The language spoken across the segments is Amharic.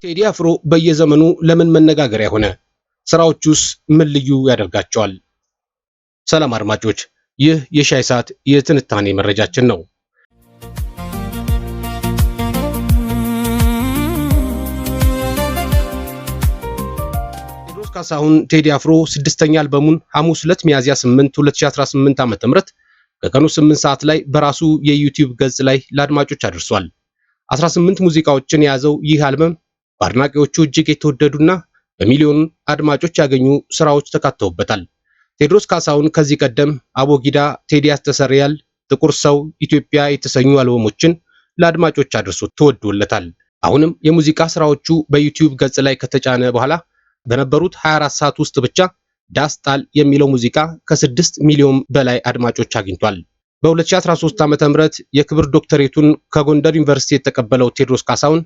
ቴዲ አፍሮ በየዘመኑ ለምን መነጋገሪያ ሆነ? ስራዎቹስ ምን ልዩ ያደርጋቸዋል? ሰላም አድማጮች፣ ይህ የሻይ ሰዓት የትንታኔ መረጃችን ነው። ቴዎድሮስ ካሳሁን ቴዲ አፍሮ ስድስተኛ አልበሙን ሐሙስ ዕለት ሚያዝያ 8 2018 ዓ.ም ከቀኑ 8 ሰዓት ላይ በራሱ የዩቲዩብ ገጽ ላይ ለአድማጮች አድርሷል። 18 ሙዚቃዎችን የያዘው ይህ አልበም በአድናቂዎቹ እጅግ የተወደዱና በሚሊዮን አድማጮች ያገኙ ስራዎች ተካተውበታል። ቴዎድሮስ ካሳሁን ከዚህ ቀደም አቦጊዳ፣ ቴዲ ያስተሰርያል፣ ጥቁር ሰው፣ ኢትዮጵያ የተሰኙ አልበሞችን ለአድማጮች አድርሶ ተወዶለታል። አሁንም የሙዚቃ ስራዎቹ በዩቲዩብ ገጽ ላይ ከተጫነ በኋላ በነበሩት 24 ሰዓት ውስጥ ብቻ ዳስጣል የሚለው ሙዚቃ ከ6 ሚሊዮን በላይ አድማጮች አግኝቷል። በ2013 ዓ.ም የክብር ዶክተሬቱን ከጎንደር ዩኒቨርሲቲ የተቀበለው ቴዎድሮስ ካሳሁን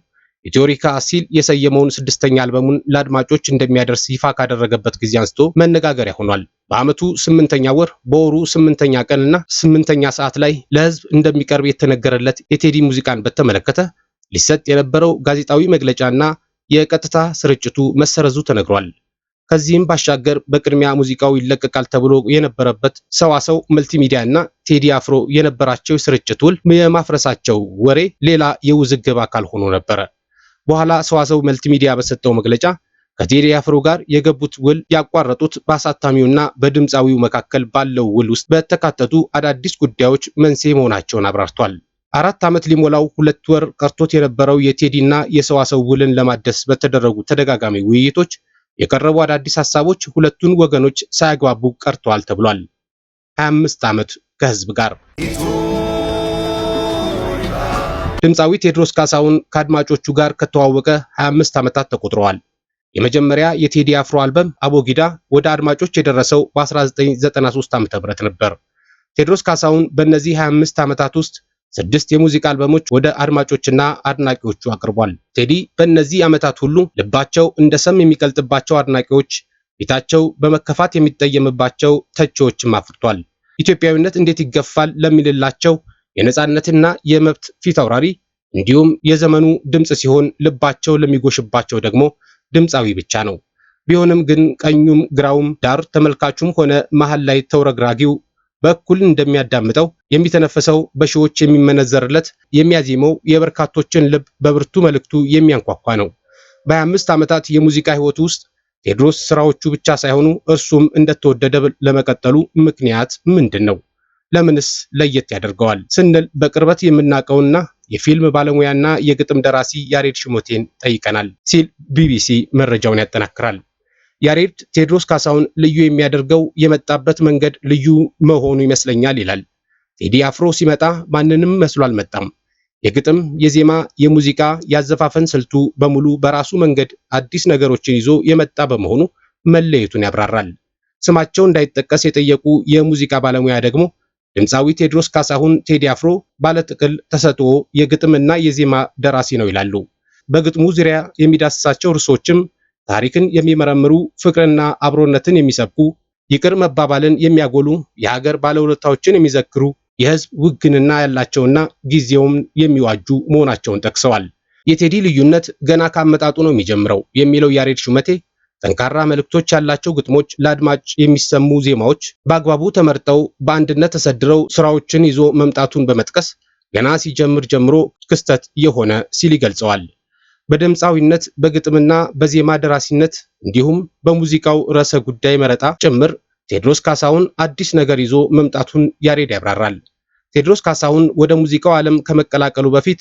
ኢትዮሪካ ሲል የሰየመውን ስድስተኛ አልበሙን ለአድማጮች እንደሚያደርስ ይፋ ካደረገበት ጊዜ አንስቶ መነጋገሪያ ሆኗል። በዓመቱ 8ኛ ወር በወሩ 8ኛ ቀንና 8ኛ ሰዓት ላይ ለህዝብ እንደሚቀርብ የተነገረለት የቴዲ ሙዚቃን በተመለከተ ሊሰጥ የነበረው ጋዜጣዊ መግለጫና የቀጥታ ስርጭቱ መሰረዙ ተነግሯል። ከዚህም ባሻገር በቅድሚያ ሙዚቃው ይለቀቃል ተብሎ የነበረበት ሰዋሰው መልቲሚዲያ እና ቴዲ አፍሮ የነበራቸው ስርጭት ውል የማፍረሳቸው ወሬ ሌላ የውዝግብ አካል ሆኖ ነበር። በኋላ ሰዋሰው መልቲሚዲያ በሰጠው መግለጫ ከቴዲ አፍሮ ጋር የገቡት ውል ያቋረጡት በአሳታሚውና በድምፃዊው መካከል ባለው ውል ውስጥ በተካተቱ አዳዲስ ጉዳዮች መንስኤ መሆናቸውን አብራርቷል። 4 ዓመት ሊሞላው 2 ወር ቀርቶት የነበረው የቴዲና የሰዋሰው ውልን ለማደስ በተደረጉ ተደጋጋሚ ውይይቶች የቀረቡ አዳዲስ ሐሳቦች ሁለቱን ወገኖች ሳያግባቡ ቀርተዋል ተብሏል። 25 ዓመት ከህዝብ ጋር ድምፃዊ ቴዎድሮስ ካሳሁን ከአድማጮቹ ጋር ከተዋወቀ 25 ዓመታት ተቆጥረዋል። የመጀመሪያ የቴዲ አፍሮ አልበም አቦጊዳ ወደ አድማጮች የደረሰው በ1993 ዓ.ም ነበር። ቴዎድሮስ ካሳሁን በእነዚህ 25 ዓመታት ውስጥ 6 የሙዚቃ አልበሞች ወደ አድማጮችና አድናቂዎቹ አቅርቧል። ቴዲ በእነዚህ ዓመታት ሁሉ ልባቸው እንደ ሰም የሚቀልጥባቸው አድናቂዎች፣ ፊታቸው በመከፋት የሚጠየምባቸው ተቺዎችም አፍርቷል። ኢትዮጵያዊነት እንዴት ይገፋል ለሚልላቸው የነጻነትና የመብት ፊት አውራሪ እንዲሁም የዘመኑ ድምጽ ሲሆን ልባቸው ለሚጎሽባቸው ደግሞ ድምፃዊ ብቻ ነው። ቢሆንም ግን ቀኙም ግራውም ዳር ተመልካቹም ሆነ መሃል ላይ ተውረግራጊው በኩል እንደሚያዳምጠው የሚተነፈሰው በሺዎች የሚመነዘርለት የሚያዜመው የበርካቶችን ልብ በብርቱ መልእክቱ የሚያንኳኳ ነው። በ25 ዓመታት የሙዚቃ ህይወቱ ውስጥ ቴዎድሮስ ስራዎቹ ብቻ ሳይሆኑ እርሱም እንደተወደደ ለመቀጠሉ ምክንያት ምንድን ነው? ለምንስ ለየት ያደርገዋል ስንል በቅርበት የምናውቀውና የፊልም ባለሙያና የግጥም ደራሲ ያሬድ ሽሞቴን ጠይቀናል ሲል ቢቢሲ መረጃውን ያጠናክራል። ያሬድ ቴዎድሮስ ካሳሁን ልዩ የሚያደርገው የመጣበት መንገድ ልዩ መሆኑ ይመስለኛል ይላል። ቴዲ አፍሮ ሲመጣ ማንንም መስሎ አልመጣም። የግጥም፣ የዜማ፣ የሙዚቃ፣ ያዘፋፈን ስልቱ በሙሉ በራሱ መንገድ አዲስ ነገሮችን ይዞ የመጣ በመሆኑ መለየቱን ያብራራል። ስማቸው እንዳይጠቀስ የጠየቁ የሙዚቃ ባለሙያ ደግሞ ድምፃዊ ቴዎድሮስ ካሳሁን ቴዲ አፍሮ ባለጥቅል ተሰጥኦ የግጥምና የዜማ ደራሲ ነው ይላሉ። በግጥሙ ዙሪያ የሚዳስሳቸው ርዕሶችም ታሪክን የሚመረምሩ፣ ፍቅርና አብሮነትን የሚሰብኩ፣ ይቅር መባባልን የሚያጎሉ፣ የሀገር ባለውለታዎችን የሚዘክሩ፣ የህዝብ ውግንና ያላቸውና ጊዜውን የሚዋጁ መሆናቸውን ጠቅሰዋል። የቴዲ ልዩነት ገና ካመጣጡ ነው የሚጀምረው የሚለው ያሬድ ሹመቴ ጠንካራ መልእክቶች ያላቸው ግጥሞች፣ ለአድማጭ የሚሰሙ ዜማዎች በአግባቡ ተመርጠው በአንድነት ተሰድረው ስራዎችን ይዞ መምጣቱን በመጥቀስ ገና ሲጀምር ጀምሮ ክስተት የሆነ ሲል ይገልጸዋል። በድምፃዊነት በግጥምና በዜማ ደራሲነት እንዲሁም በሙዚቃው ርዕሰ ጉዳይ መረጣ ጭምር ቴዎድሮስ ካሳሁን አዲስ ነገር ይዞ መምጣቱን ያሬድ ያብራራል። ቴዎድሮስ ካሳሁን ወደ ሙዚቃው ዓለም ከመቀላቀሉ በፊት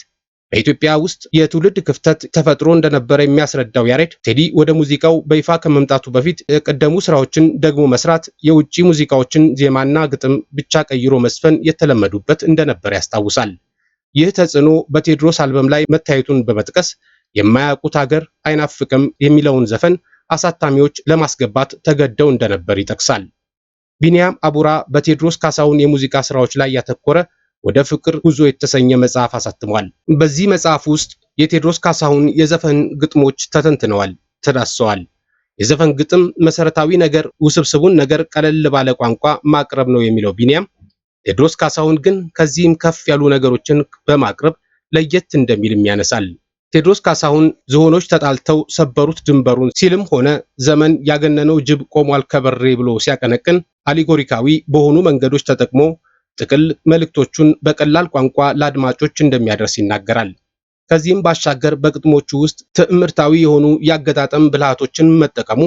በኢትዮጵያ ውስጥ የትውልድ ክፍተት ተፈጥሮ እንደነበረ የሚያስረዳው ያሬድ ቴዲ ወደ ሙዚቃው በይፋ ከመምጣቱ በፊት የቀደሙ ስራዎችን ደግሞ መስራት፣ የውጭ ሙዚቃዎችን ዜማና ግጥም ብቻ ቀይሮ መስፈን የተለመዱበት እንደነበር ያስታውሳል። ይህ ተጽዕኖ በቴዎድሮስ አልበም ላይ መታየቱን በመጥቀስ የማያውቁት ሀገር አይናፍቅም የሚለውን ዘፈን አሳታሚዎች ለማስገባት ተገደው እንደነበር ይጠቅሳል። ቢኒያም አቡራ በቴዎድሮስ ካሳሁን የሙዚቃ ስራዎች ላይ ያተኮረ ወደ ፍቅር ጉዞ የተሰኘ መጽሐፍ አሳትሟል። በዚህ መጽሐፍ ውስጥ የቴዎድሮስ ካሳሁን የዘፈን ግጥሞች ተተንትነዋል፣ ተዳስሰዋል። የዘፈን ግጥም መሰረታዊ ነገር ውስብስቡን ነገር ቀለል ባለ ቋንቋ ማቅረብ ነው የሚለው ቢኒያም፣ ቴዎድሮስ ካሳሁን ግን ከዚህም ከፍ ያሉ ነገሮችን በማቅረብ ለየት እንደሚልም ያነሳል። ቴዎድሮስ ካሳሁን ዝሆኖች ተጣልተው ሰበሩት ድንበሩን ሲልም ሆነ ዘመን ያገነነው ጅብ ቆሟል ከበሬ ብሎ ሲያቀነቅን አሊጎሪካዊ በሆኑ መንገዶች ተጠቅሞ ጥቅል መልእክቶቹን በቀላል ቋንቋ ለአድማጮች እንደሚያደርስ ይናገራል። ከዚህም ባሻገር በግጥሞቹ ውስጥ ትዕምርታዊ የሆኑ የአገጣጠም ብልሃቶችን መጠቀሙ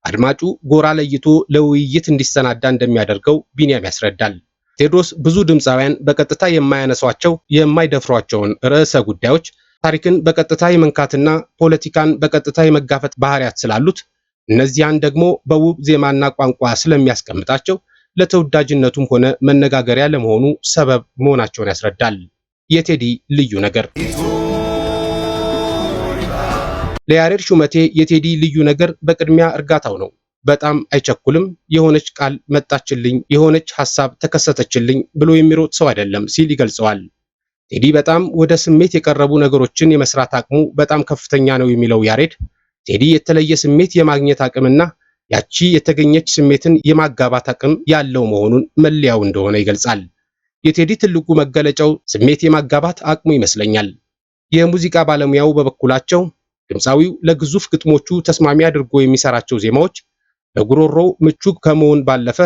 አድማጩ ጎራ ለይቶ ለውይይት እንዲሰናዳ እንደሚያደርገው ቢንያም ያስረዳል። ቴዎድሮስ ብዙ ድምፃውያን በቀጥታ የማያነሷቸው የማይደፍሯቸውን ርዕሰ ጉዳዮች ታሪክን በቀጥታ የመንካትና ፖለቲካን በቀጥታ የመጋፈጥ ባህሪያት ስላሉት እነዚያን ደግሞ በውብ ዜማና ቋንቋ ስለሚያስቀምጣቸው ለተወዳጅነቱም ሆነ መነጋገሪያ ለመሆኑ ሰበብ መሆናቸውን ያስረዳል። የቴዲ ልዩ ነገር ለያሬድ ሹመቴ የቴዲ ልዩ ነገር በቅድሚያ እርጋታው ነው። በጣም አይቸኩልም። የሆነች ቃል መጣችልኝ፣ የሆነች ሐሳብ ተከሰተችልኝ ብሎ የሚሮጥ ሰው አይደለም ሲል ይገልጸዋል። ቴዲ በጣም ወደ ስሜት የቀረቡ ነገሮችን የመስራት አቅሙ በጣም ከፍተኛ ነው የሚለው ያሬድ ቴዲ የተለየ ስሜት የማግኘት አቅምና ያቺ የተገኘች ስሜትን የማጋባት አቅም ያለው መሆኑን መለያው እንደሆነ ይገልጻል። የቴዲ ትልቁ መገለጫው ስሜት የማጋባት አቅሙ ይመስለኛል። የሙዚቃ ባለሙያው በበኩላቸው ድምፃዊው ለግዙፍ ግጥሞቹ ተስማሚ አድርጎ የሚሰራቸው ዜማዎች ለጉሮሮው ምቹ ከመሆን ባለፈ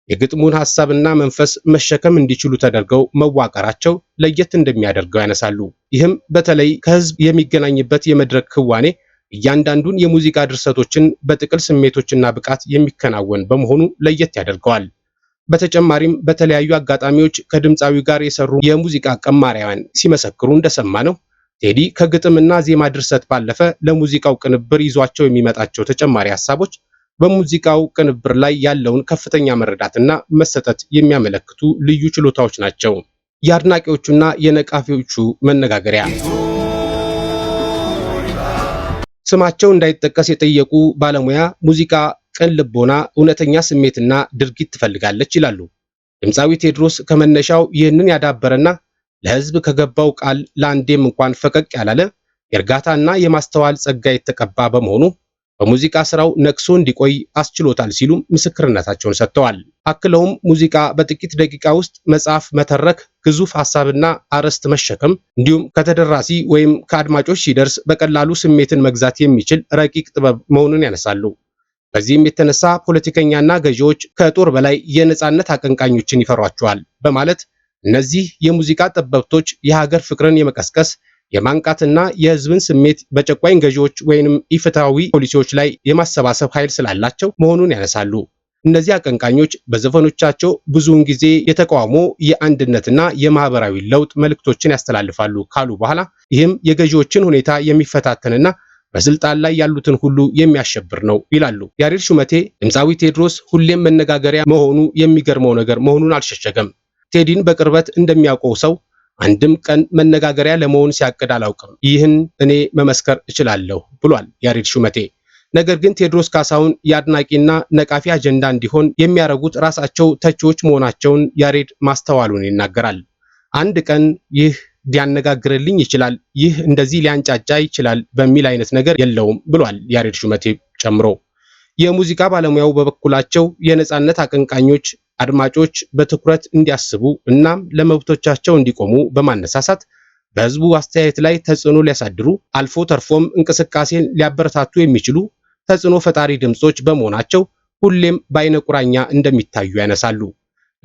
የግጥሙን ሐሳብና መንፈስ መሸከም እንዲችሉ ተደርገው መዋቀራቸው ለየት እንደሚያደርገው ያነሳሉ። ይህም በተለይ ከህዝብ የሚገናኝበት የመድረክ ክዋኔ እያንዳንዱን የሙዚቃ ድርሰቶችን በጥቅል ስሜቶችና ብቃት የሚከናወን በመሆኑ ለየት ያደርገዋል። በተጨማሪም በተለያዩ አጋጣሚዎች ከድምፃዊው ጋር የሰሩ የሙዚቃ ቀማሪያን ሲመሰክሩ እንደሰማ ነው ቴዲ ከግጥምና ዜማ ድርሰት ባለፈ ለሙዚቃው ቅንብር ይዟቸው የሚመጣቸው ተጨማሪ ሐሳቦች በሙዚቃው ቅንብር ላይ ያለውን ከፍተኛ መረዳትና መሰጠት የሚያመለክቱ ልዩ ችሎታዎች ናቸው። የአድናቂዎቹና የነቃፊዎቹ መነጋገሪያ ስማቸው እንዳይጠቀስ የጠየቁ ባለሙያ ሙዚቃ ቅን ልቦና፣ እውነተኛ ስሜትና ድርጊት ትፈልጋለች ይላሉ። ድምፃዊ ቴዎድሮስ ከመነሻው ይህንን ያዳበረና ለህዝብ ከገባው ቃል ለአንዴም እንኳን ፈቀቅ ያላለ የእርጋታና የማስተዋል ጸጋ የተቀባ በመሆኑ በሙዚቃ ስራው ነቅሶ እንዲቆይ አስችሎታል ሲሉ ምስክርነታቸውን ሰጥተዋል። አክለውም ሙዚቃ በጥቂት ደቂቃ ውስጥ መጽሐፍ መተረክ፣ ግዙፍ ሐሳብና አርዕስት መሸከም እንዲሁም ከተደራሲ ወይም ከአድማጮች ሲደርስ በቀላሉ ስሜትን መግዛት የሚችል ረቂቅ ጥበብ መሆኑን ያነሳሉ። በዚህም የተነሳ ፖለቲከኛና ገዢዎች ከጦር በላይ የነጻነት አቀንቃኞችን ይፈሯቸዋል በማለት እነዚህ የሙዚቃ ጠበብቶች የሀገር ፍቅርን የመቀስቀስ የማንቃትና የህዝብን ስሜት በጨቋኝ ገዢዎች ወይንም ኢፍትሃዊ ፖሊሲዎች ላይ የማሰባሰብ ኃይል ስላላቸው መሆኑን ያነሳሉ። እነዚህ አቀንቃኞች በዘፈኖቻቸው ብዙውን ጊዜ የተቃውሞ የአንድነትና የማህበራዊ ለውጥ መልእክቶችን ያስተላልፋሉ ካሉ በኋላ ይህም የገዢዎችን ሁኔታ የሚፈታተንና በስልጣን ላይ ያሉትን ሁሉ የሚያሸብር ነው ይላሉ። ያሬድ ሹመቴ ድምፃዊ ቴዎድሮስ ሁሌም መነጋገሪያ መሆኑ የሚገርመው ነገር መሆኑን አልሸሸገም። ቴዲን በቅርበት እንደሚያውቀው ሰው አንድም ቀን መነጋገሪያ ለመሆን ሲያቅድ አላውቅም፣ ይህን እኔ መመስከር እችላለሁ ብሏል ያሬድ ሹመቴ። ነገር ግን ቴዎድሮስ ካሳሁን የአድናቂና ነቃፊ አጀንዳ እንዲሆን የሚያደርጉት ራሳቸው ተቺዎች መሆናቸውን ያሬድ ማስተዋሉን ይናገራል። አንድ ቀን ይህ ሊያነጋግርልኝ ይችላል፣ ይህ እንደዚህ ሊያንጫጫ ይችላል በሚል አይነት ነገር የለውም ብሏል ያሬድ ሹመቴ ጨምሮ። የሙዚቃ ባለሙያው በበኩላቸው የነጻነት አቀንቃኞች አድማጮች በትኩረት እንዲያስቡ እናም ለመብቶቻቸው እንዲቆሙ በማነሳሳት በህዝቡ አስተያየት ላይ ተጽዕኖ ሊያሳድሩ አልፎ ተርፎም እንቅስቃሴን ሊያበረታቱ የሚችሉ ተጽዕኖ ፈጣሪ ድምጾች በመሆናቸው ሁሌም በአይነ ቁራኛ እንደሚታዩ ያነሳሉ።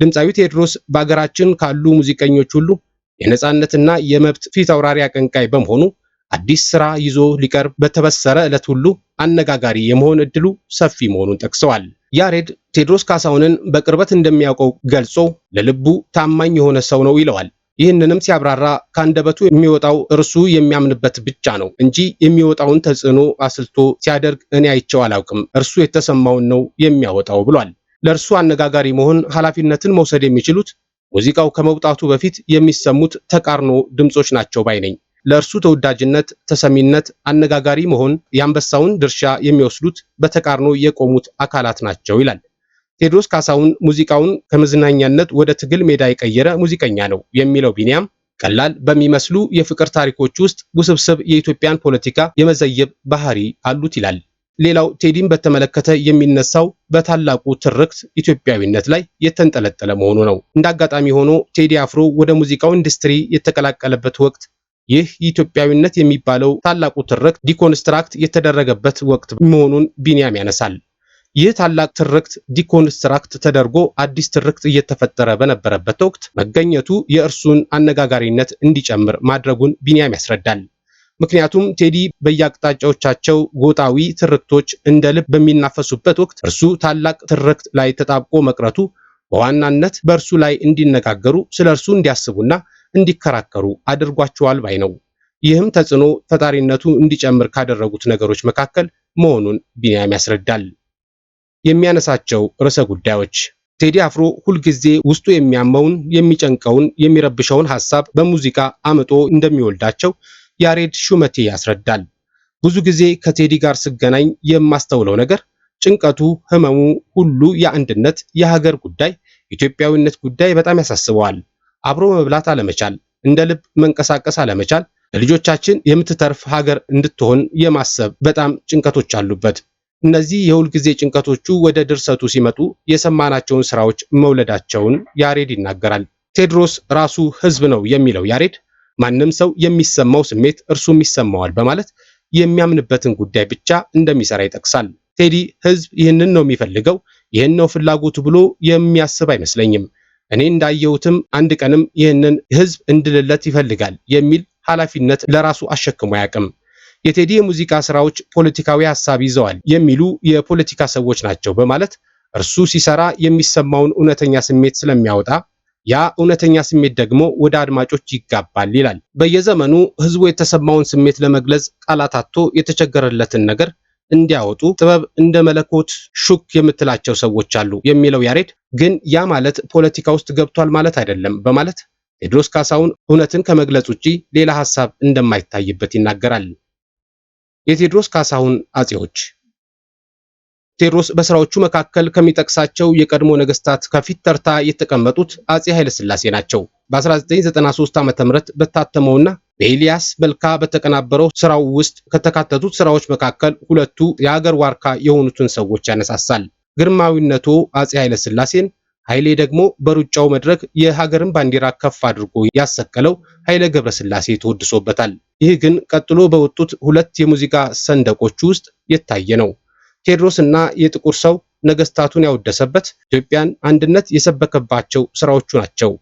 ድምፃዊ ቴዎድሮስ በአገራችን ካሉ ሙዚቀኞች ሁሉ የነጻነትና የመብት ፊት አውራሪ አቀንቃይ በመሆኑ አዲስ ስራ ይዞ ሊቀርብ በተበሰረ ዕለት ሁሉ አነጋጋሪ የመሆን እድሉ ሰፊ መሆኑን ጠቅሰዋል። ያሬድ ቴዎድሮስ ካሳሁንን በቅርበት እንደሚያውቀው ገልጾ ለልቡ ታማኝ የሆነ ሰው ነው ይለዋል። ይህንንም ሲያብራራ ከአንደበቱ የሚወጣው እርሱ የሚያምንበት ብቻ ነው እንጂ የሚወጣውን ተጽዕኖ አስልቶ ሲያደርግ እኔ አይቼው አላውቅም፣ እርሱ የተሰማውን ነው የሚያወጣው ብሏል። ለእርሱ አነጋጋሪ መሆን ኃላፊነትን መውሰድ የሚችሉት ሙዚቃው ከመውጣቱ በፊት የሚሰሙት ተቃርኖ ድምጾች ናቸው ባይ ነኝ። ለእርሱ ተወዳጅነት፣ ተሰሚነት፣ አነጋጋሪ መሆን የአንበሳውን ድርሻ የሚወስዱት በተቃርኖ የቆሙት አካላት ናቸው ይላል። ቴዎድሮስ ካሳሁን ሙዚቃውን ከመዝናኛነት ወደ ትግል ሜዳ የቀየረ ሙዚቀኛ ነው የሚለው ቢንያም ቀላል በሚመስሉ የፍቅር ታሪኮች ውስጥ ውስብስብ የኢትዮጵያን ፖለቲካ የመዘየብ ባህሪ አሉት ይላል። ሌላው ቴዲን በተመለከተ የሚነሳው በታላቁ ትርክት ኢትዮጵያዊነት ላይ የተንጠለጠለ መሆኑ ነው። እንደ አጋጣሚ ሆኖ ቴዲ አፍሮ ወደ ሙዚቃው ኢንዱስትሪ የተቀላቀለበት ወቅት ይህ ኢትዮጵያዊነት የሚባለው ታላቁ ትርክት ዲኮንስትራክት የተደረገበት ወቅት መሆኑን ቢንያም ያነሳል። ይህ ታላቅ ትርክት ዲኮንስትራክት ተደርጎ አዲስ ትርክት እየተፈጠረ በነበረበት ወቅት መገኘቱ የእርሱን አነጋጋሪነት እንዲጨምር ማድረጉን ቢንያም ያስረዳል። ምክንያቱም ቴዲ በየአቅጣጫዎቻቸው ጎጣዊ ትርክቶች እንደ ልብ በሚናፈሱበት ወቅት እርሱ ታላቅ ትርክት ላይ ተጣብቆ መቅረቱ በዋናነት በእርሱ ላይ እንዲነጋገሩ፣ ስለ እርሱ እንዲያስቡና እንዲከራከሩ አድርጓቸዋል ባይ ነው። ይህም ተጽዕኖ ፈጣሪነቱ እንዲጨምር ካደረጉት ነገሮች መካከል መሆኑን ቢንያም ያስረዳል። የሚያነሳቸው ርዕሰ ጉዳዮች ቴዲ አፍሮ ሁልጊዜ ውስጡ የሚያመውን፣ የሚጨንቀውን፣ የሚረብሸውን ሐሳብ በሙዚቃ አምጦ እንደሚወልዳቸው ያሬድ ሹመቴ ያስረዳል። ብዙ ጊዜ ከቴዲ ጋር ስገናኝ የማስተውለው ነገር ጭንቀቱ፣ ህመሙ ሁሉ የአንድነት፣ የሀገር ጉዳይ፣ ኢትዮጵያዊነት ጉዳይ በጣም ያሳስበዋል። አብሮ መብላት አለመቻል፣ እንደ ልብ መንቀሳቀስ አለመቻል፣ ለልጆቻችን የምትተርፍ ሀገር እንድትሆን የማሰብ በጣም ጭንቀቶች አሉበት። እነዚህ የሁል ጊዜ ጭንቀቶቹ ወደ ድርሰቱ ሲመጡ የሰማናቸውን ስራዎች መውለዳቸውን ያሬድ ይናገራል። ቴዎድሮስ ራሱ ህዝብ ነው የሚለው ያሬድ ማንም ሰው የሚሰማው ስሜት እርሱም ይሰማዋል በማለት የሚያምንበትን ጉዳይ ብቻ እንደሚሰራ ይጠቅሳል። ቴዲ ህዝብ ይህንን ነው የሚፈልገው፣ ይህን ነው ፍላጎቱ ብሎ የሚያስብ አይመስለኝም። እኔ እንዳየሁትም አንድ ቀንም ይህንን ህዝብ እንድልለት ይፈልጋል የሚል ኃላፊነት ለራሱ አሸክሞ አያውቅም። የቴዲ የሙዚቃ ስራዎች ፖለቲካዊ ሐሳብ ይዘዋል የሚሉ የፖለቲካ ሰዎች ናቸው በማለት እርሱ ሲሰራ የሚሰማውን እውነተኛ ስሜት ስለሚያወጣ ያ እውነተኛ ስሜት ደግሞ ወደ አድማጮች ይጋባል ይላል። በየዘመኑ ህዝቡ የተሰማውን ስሜት ለመግለጽ ቃላት አጥቶ የተቸገረለትን ነገር እንዲያወጡ ጥበብ እንደ መለኮት ሹክ የምትላቸው ሰዎች አሉ የሚለው ያሬድ ግን ያ ማለት ፖለቲካ ውስጥ ገብቷል ማለት አይደለም በማለት ቴዎድሮስ ካሳሁን እውነትን ከመግለጽ ውጪ ሌላ ሐሳብ እንደማይታይበት ይናገራል። የቴዎድሮስ ካሳሁን አጼዎች ቴዎድሮስ በስራዎቹ መካከል ከሚጠቅሳቸው የቀድሞ ነገስታት ከፊት ተርታ የተቀመጡት አጼ ኃይለ ሥላሴ ናቸው። በ1993 ዓ.ም በታተመውና በኤልያስ መልካ በተቀናበረው ስራው ውስጥ ከተካተቱት ስራዎች መካከል ሁለቱ የሀገር ዋርካ የሆኑትን ሰዎች ያነሳሳል። ግርማዊነቱ አጼ ኃይለ ሥላሴን፣ ኃይሌ ደግሞ በሩጫው መድረክ የሀገርን ባንዲራ ከፍ አድርጎ ያሰቀለው ኃይለ ገብረስላሴ ተወድሶበታል። ይህ ግን ቀጥሎ በወጡት ሁለት የሙዚቃ ሰንደቆች ውስጥ የታየ ነው። ቴዎድሮስ እና የጥቁር ሰው ነገስታቱን ያወደሰበት፣ ኢትዮጵያን አንድነት የሰበከባቸው ስራዎቹ ናቸው።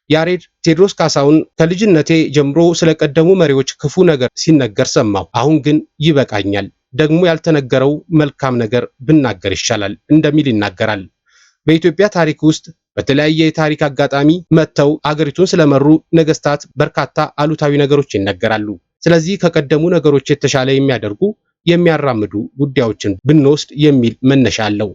ያሬድ ቴዎድሮስ ካሳሁን ከልጅነቴ ጀምሮ ስለቀደሙ መሪዎች ክፉ ነገር ሲነገር ሰማሁ፣ አሁን ግን ይበቃኛል፣ ደግሞ ያልተነገረው መልካም ነገር ብናገር ይሻላል እንደሚል ይናገራል። በኢትዮጵያ ታሪክ ውስጥ በተለያየ የታሪክ አጋጣሚ መጥተው አገሪቱን ስለመሩ ነገስታት በርካታ አሉታዊ ነገሮች ይነገራሉ። ስለዚህ ከቀደሙ ነገሮች የተሻለ የሚያደርጉ የሚያራምዱ ጉዳዮችን ብንወስድ የሚል መነሻ አለው።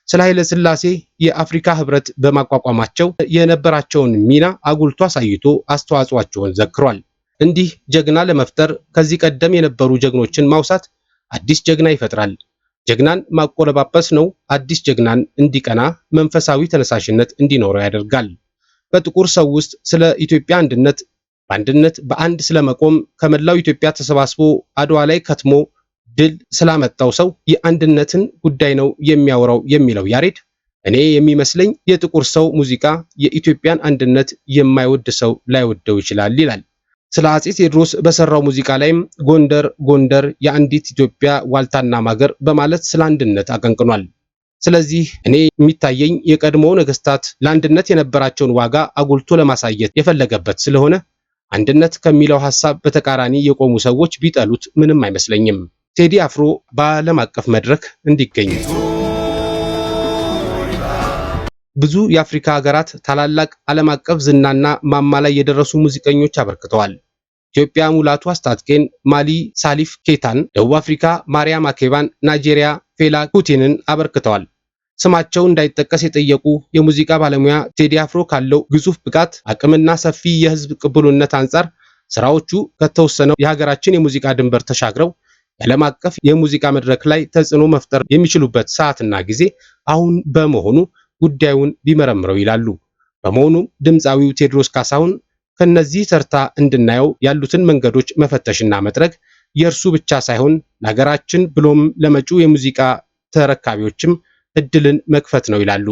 ስለ ኃይለ ሥላሴ የአፍሪካ ህብረት በማቋቋማቸው የነበራቸውን ሚና አጉልቶ አሳይቶ አስተዋጽኦአቸውን ዘክሯል። እንዲህ ጀግና ለመፍጠር ከዚህ ቀደም የነበሩ ጀግኖችን ማውሳት አዲስ ጀግና ይፈጥራል። ጀግናን ማቆለባበስ ነው አዲስ ጀግናን እንዲቀና መንፈሳዊ ተነሳሽነት እንዲኖረው ያደርጋል። በጥቁር ሰው ውስጥ ስለ ኢትዮጵያ አንድነት፣ በአንድነት በአንድ ስለመቆም ከመላው ኢትዮጵያ ተሰባስቦ አድዋ ላይ ከትሞ ድል ስላመጣው ሰው የአንድነትን ጉዳይ ነው የሚያወራው የሚለው ያሬድ እኔ የሚመስለኝ የጥቁር ሰው ሙዚቃ የኢትዮጵያን አንድነት የማይወድ ሰው ላይወደው ይችላል ይላል። ስለ አጼ ቴዎድሮስ በሰራው ሙዚቃ ላይም ጎንደር ጎንደር የአንዲት ኢትዮጵያ ዋልታና ማገር በማለት ስለ አንድነት አቀንቅኗል። ስለዚህ እኔ የሚታየኝ የቀድሞ ነገስታት ለአንድነት የነበራቸውን ዋጋ አጉልቶ ለማሳየት የፈለገበት ስለሆነ አንድነት ከሚለው ሐሳብ በተቃራኒ የቆሙ ሰዎች ቢጠሉት ምንም አይመስለኝም። ቴዲ አፍሮ በዓለም አቀፍ መድረክ እንዲገኝ ብዙ የአፍሪካ ሀገራት ታላላቅ ዓለም አቀፍ ዝናና ማማ ላይ የደረሱ ሙዚቀኞች አበርክተዋል። ኢትዮጵያ ሙላቱ አስታጥቄን፣ ማሊ ሳሊፍ ኬታን፣ ደቡብ አፍሪካ ማሪያም ማኬባን፣ ናይጄሪያ ፌላ ኩቲንን አበርክተዋል። ስማቸው እንዳይጠቀስ የጠየቁ የሙዚቃ ባለሙያ ቴዲ አፍሮ ካለው ግዙፍ ብቃት አቅምና ሰፊ የህዝብ ቅቡልነት አንጻር ስራዎቹ ከተወሰነው የሀገራችን የሙዚቃ ድንበር ተሻግረው የዓለም አቀፍ የሙዚቃ መድረክ ላይ ተጽዕኖ መፍጠር የሚችሉበት ሰዓትና ጊዜ አሁን በመሆኑ ጉዳዩን ቢመረምረው ይላሉ። በመሆኑም ድምፃዊው ቴዎድሮስ ካሳሁን ከነዚህ ተርታ እንድናየው ያሉትን መንገዶች መፈተሽና መጥረግ የእርሱ ብቻ ሳይሆን ለሀገራችን ብሎም ለመጪው የሙዚቃ ተረካቢዎችም እድልን መክፈት ነው ይላሉ።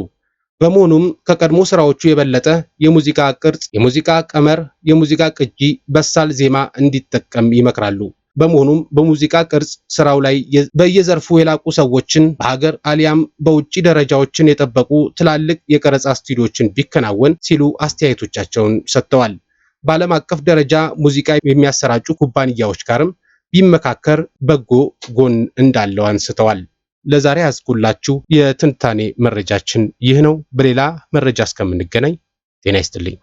በመሆኑም ከቀድሞ ስራዎቹ የበለጠ የሙዚቃ ቅርጽ፣ የሙዚቃ ቀመር፣ የሙዚቃ ቅጂ፣ በሳል ዜማ እንዲጠቀም ይመክራሉ። በመሆኑም በሙዚቃ ቅርጽ ስራው ላይ በየዘርፉ የላቁ ሰዎችን በሀገር አሊያም በውጭ ደረጃዎችን የጠበቁ ትላልቅ የቀረጻ ስቱዲዮችን ቢከናወን ሲሉ አስተያየቶቻቸውን ሰጥተዋል። በዓለም አቀፍ ደረጃ ሙዚቃ የሚያሰራጩ ኩባንያዎች ጋርም ቢመካከር በጎ ጎን እንዳለው አንስተዋል። ለዛሬ ያዝኩላችሁ የትንታኔ መረጃችን ይህ ነው። በሌላ መረጃ እስከምንገናኝ ጤና ይስጥልኝ።